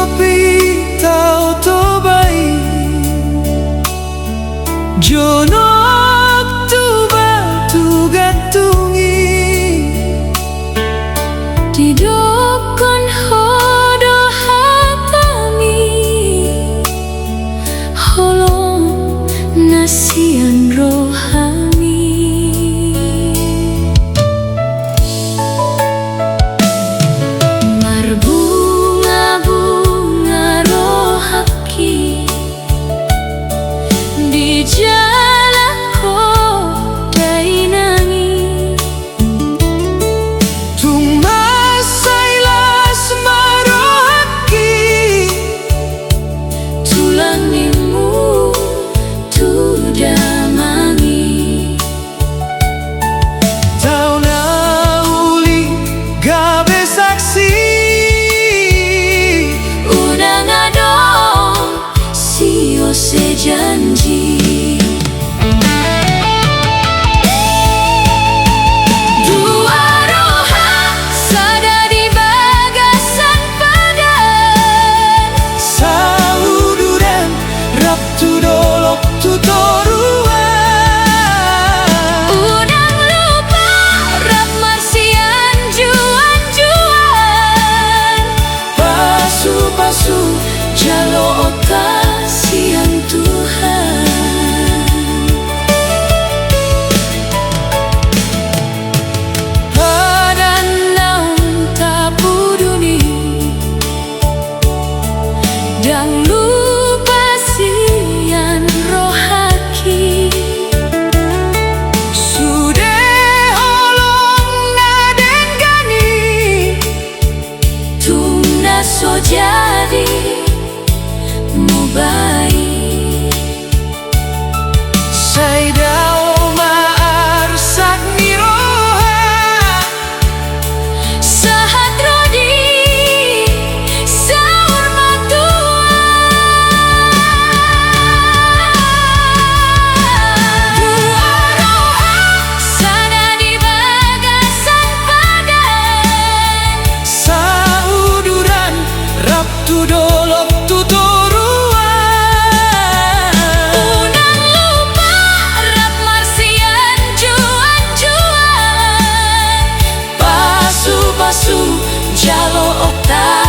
kopi tau tobai jonok tu batu gantungi di dokon hodo hatami holong nasian rohani marbunga-bunga rohaki di jalan kodai nangi tung masailas marohaki tulangimu tu damangi tau nauli gabe saksi unang adong sio sejanji dua roha sada di bagasan padan sauduran rabtu dolok tu toruan unang lupa rap marsian juan-juan pasu-pasu jalo otak siang Tuhan padan naun tapu duni dang lupa sian rohaki sude holong naden gani tuna so jadi mubai saidao maarsak niroha sahat rodi sahur matua dua roha sana di bagasan padan sauduran rabtu dolok tu toruan unang lupa rap marsian juan-juan pasu-pasu jalo otak